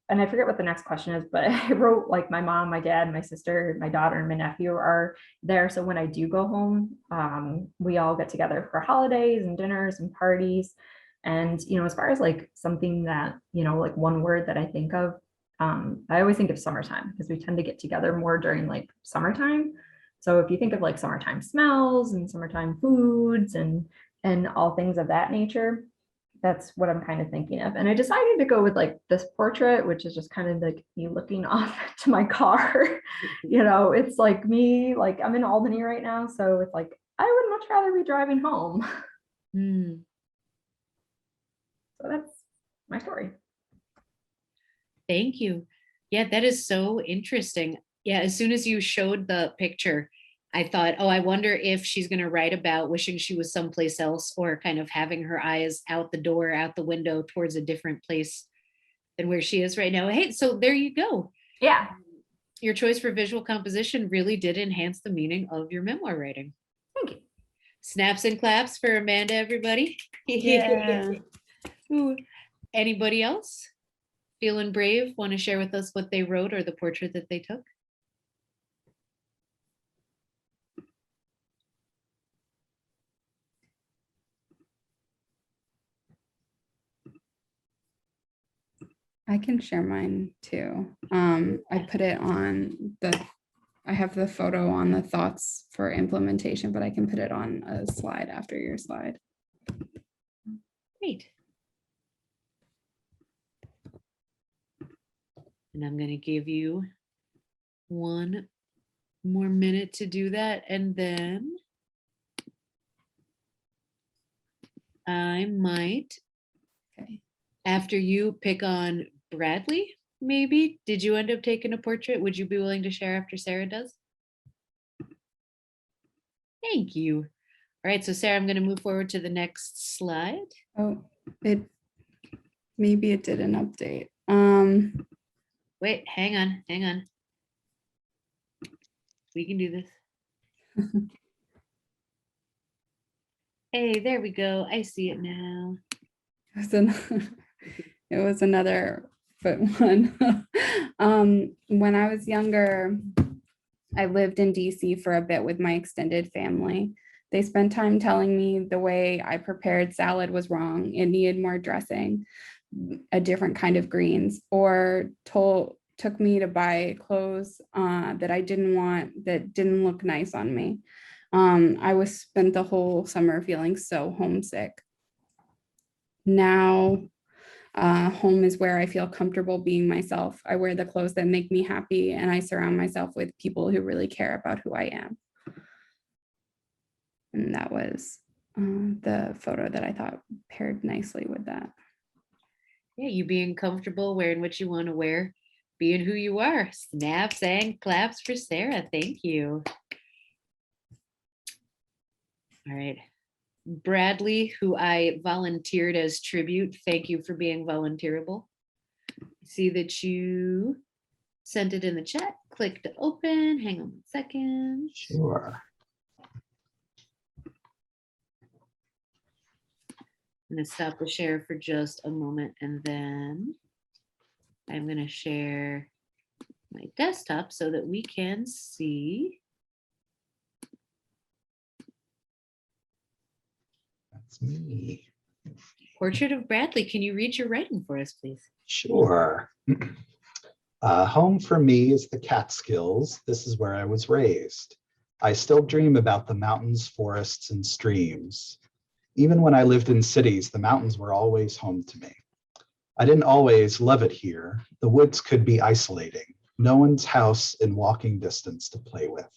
[SPEAKER 5] and I forget what the next question is, but I wrote like my mom, my dad, my sister, my daughter, and my nephew are there. So when I do go home, we all get together for holidays and dinners and parties. And, you know, as far as like something that, you know, like one word that I think of, I always think of summertime because we tend to get together more during like summertime. So if you think of like summertime smells and summertime foods and all things of that nature, that's what I'm kind of thinking of. And I decided to go with like this portrait, which is just kind of like me looking off to my car. You know, it's like me, like I'm in Albany right now. So it's like, I would much rather be driving home. So that's my story.
[SPEAKER 2] Thank you. Yeah, that is so interesting. Yeah, as soon as you showed the picture, I thought, oh, I wonder if she's going to write about wishing she was someplace else, or kind of having her eyes out the door, out the window towards a different place than where she is right now. Hey, so there you go.
[SPEAKER 5] Yeah.
[SPEAKER 2] Your choice for visual composition really did enhance the meaning of your memoir writing.
[SPEAKER 5] Thank you.
[SPEAKER 2] Snaps and claps for Amanda, everybody.
[SPEAKER 3] Yeah.
[SPEAKER 2] Ooh. Anybody else feeling brave, want to share with us what they wrote or the portrait that they took?
[SPEAKER 3] I can share mine too. I put it on I have the photo on the thoughts for implementation, but I can put it on a slide after your slide.
[SPEAKER 2] Great. And I'm going to give you 1 more minute to do that. And then I might,
[SPEAKER 3] Okay.
[SPEAKER 2] after you, pick on Bradley, maybe. Did you end up taking a portrait? Would you be willing to share after Sarah does? Thank you. All right, so Sarah, I'm going to move forward to the next slide.
[SPEAKER 3] Oh, maybe it did an update.
[SPEAKER 2] Wait, hang on. We can do this. Hey, there we go. I see it now.
[SPEAKER 3] It was another foot one. When I was younger, I lived in DC for a bit with my extended family. They spent time telling me the way I prepared salad was wrong. It needed more dressing, a different kind of greens, or took me to buy clothes that I didn't want, that didn't look nice on me. I was spent the whole summer feeling so homesick. Now, home is where I feel comfortable being myself. I wear the clothes that make me happy, and I surround myself with people who really care about who I am. And that was the photo that I thought paired nicely with that.
[SPEAKER 2] Yeah, you being comfortable wearing what you want to wear, being who you are. Snaps and claps for Sarah. Thank you. All right. Bradley, who I volunteered as tribute, thank you for being volunteerable. I see that you sent it in the chat. Click to open. Hang on 1 second.
[SPEAKER 6] Sure.
[SPEAKER 2] I'm going to stop the share for just a moment, and then I'm going to share my desktop so that we can see.
[SPEAKER 6] That's me.
[SPEAKER 2] Portrait of Bradley. Can you read your writing for us, please?
[SPEAKER 6] Sure. Home for me is the Catskills. This is where I was raised. I still dream about the mountains, forests, and streams. Even when I lived in cities, the mountains were always home to me. I didn't always love it here. The woods could be isolating. No one's house in walking distance to play with.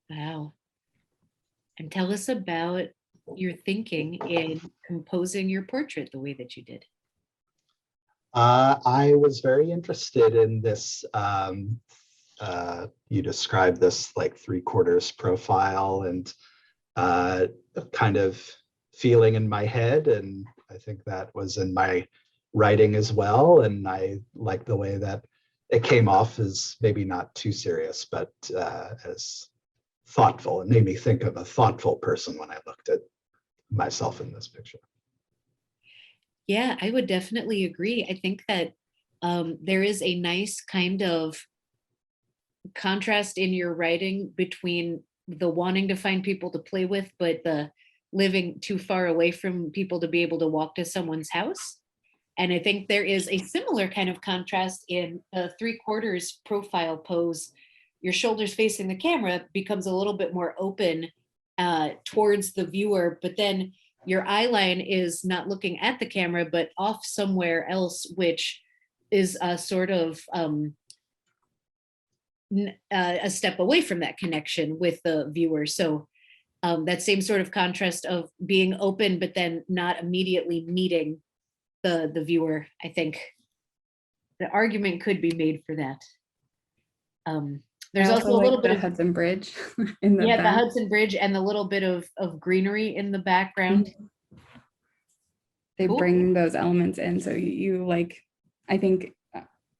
[SPEAKER 2] Wow. And tell us about your thinking in composing your portrait the way that you did.
[SPEAKER 6] I was very interested in this. You described this like 3/4 profile and kind of feeling in my head. And I think that was in my writing as well. And I like the way that it came off as maybe not too serious, but as thoughtful. It made me think of a thoughtful person when I looked at myself in this picture.
[SPEAKER 2] Yeah, I would definitely agree. I think that there is a nice kind of contrast in your writing between the wanting to find people to play with, but the living too far away from people to be able to walk to someone's house. And I think there is a similar kind of contrast in the 3/4 profile pose. Your shoulders facing the camera becomes a little bit more open towards the viewer, but then your eye line is not looking at the camera, but off somewhere else, which is a sort of a step away from that connection with the viewer. So that same sort of contrast of being open, but then not immediately meeting the viewer, I think the argument could be made for that. There's also a little bit
[SPEAKER 3] the
[SPEAKER 2] of
[SPEAKER 3] Hudson Bridge in the
[SPEAKER 2] the
[SPEAKER 3] back.
[SPEAKER 2] Hudson Bridge and the little bit of greenery in the background.
[SPEAKER 3] They
[SPEAKER 2] Cool.
[SPEAKER 3] bring those elements in. So you like, I think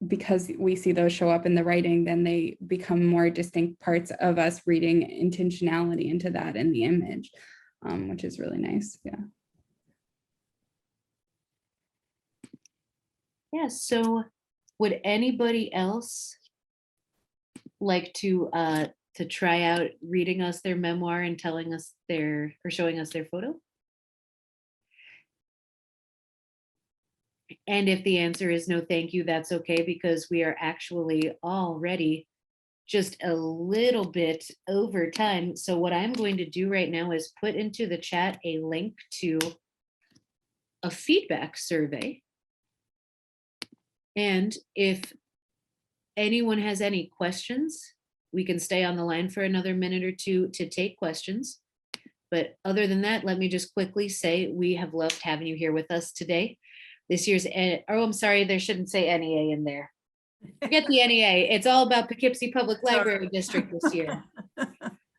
[SPEAKER 3] because we see those show up in the writing, then they become more distinct parts of us reading intentionality into that in the image, which is really nice. Yeah.
[SPEAKER 2] Yeah, so would anybody else like to try out reading us their memoir and telling us or showing us their photo? And if the answer is no, thank you, that's okay, because we are actually already just a little bit over time. So what I'm going to do right now is put into the chat a link to a feedback survey. And if anyone has any questions, we can stay on the line for another minute or two to take questions. But other than that, let me just quickly say we have loved having you here with us today. This year's, oh, I'm sorry, there shouldn't say NEA in there. Forget the NEA. It's all about Poughkeepsie Public Library District this year.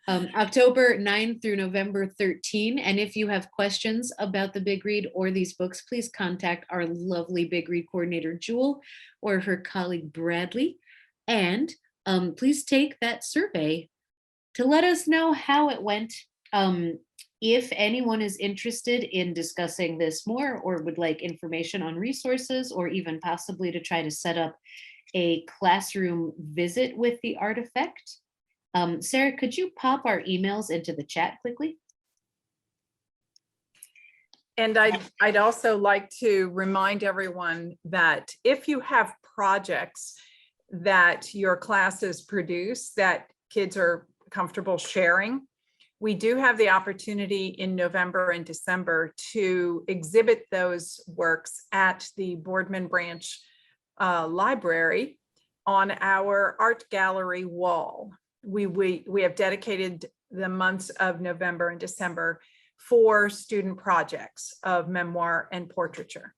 [SPEAKER 2] October 9 through November 13. And if you have questions about the Big Read or these books, please contact our lovely Big Read coordinator, Jewel, or her colleague, Bradley. And please take that survey to let us know how it went. If anyone is interested in discussing this more or would like information on resources or even possibly to try to set up a classroom visit with the artifact, Sarah, could you pop our emails into the chat quickly?
[SPEAKER 1] And I'd also like to remind everyone that if you have projects that your classes produce that kids are comfortable sharing, we do have the opportunity in November and December to exhibit those works at the Boardman Branch Library on our art gallery wall. We have dedicated the months of November and December for student projects of memoir and portraiture.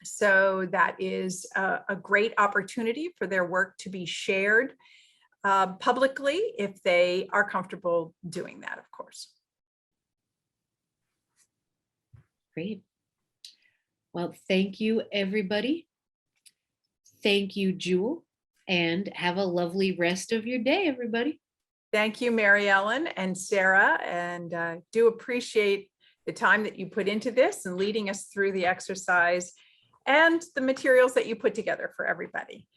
[SPEAKER 1] So that is a great opportunity for their work to be shared publicly if they are comfortable doing that, of course.
[SPEAKER 2] Great. Well, thank you, everybody. Thank you, Jewel, and have a lovely rest of your day, everybody.
[SPEAKER 1] Thank you, Mary Ellen and Sarah, and do appreciate the time that you put into this and leading us through the exercise and the materials that you put together for everybody.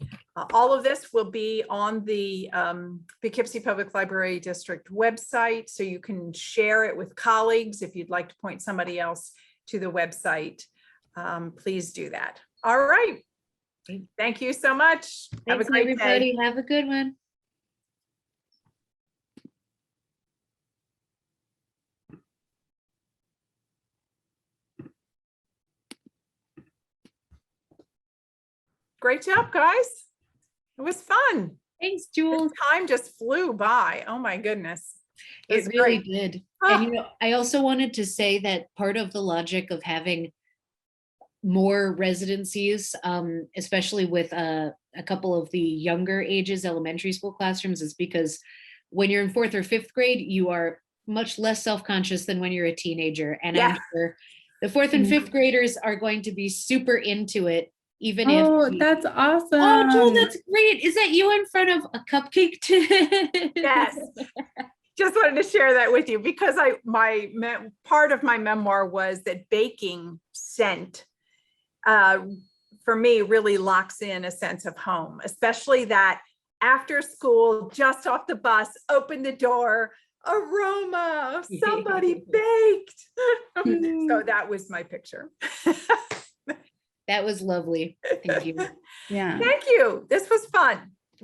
[SPEAKER 1] All of this will be on the Poughkeepsie Public Library District website, so you can share it with colleagues. If you'd like to point somebody else to the website, please do that. All right. Thank you so much. Have a
[SPEAKER 2] Thanks,
[SPEAKER 1] great
[SPEAKER 2] everybody.
[SPEAKER 1] day.
[SPEAKER 2] Have a good one.
[SPEAKER 1] Great job, guys. It was fun.
[SPEAKER 2] Thanks, Jewel.
[SPEAKER 1] Time just flew by. Oh my goodness.
[SPEAKER 2] It
[SPEAKER 1] was
[SPEAKER 2] really
[SPEAKER 1] great.
[SPEAKER 2] did.
[SPEAKER 1] Ah.
[SPEAKER 2] And you know, I also wanted to say that part of the logic of having more residencies, especially with a couple of the younger ages, elementary school classrooms, is because when you're in 4th or 5th grade, you are much less self-conscious than when you're a teenager. And I'm sure the 4th and 5th graders are going to be super into it, even if
[SPEAKER 3] that's awesome.
[SPEAKER 2] Oh, Jewel, that's great. Is that you in front of a cupcake?
[SPEAKER 1] Yes. Just wanted to share that with you because part of my memoir was that baking scent for me really locks in a sense of home, especially that after school, just off the bus, open the door, aroma, somebody baked. So that was my picture.
[SPEAKER 2] That was lovely. Thank you.
[SPEAKER 3] Yeah.
[SPEAKER 1] Thank you. This was fun.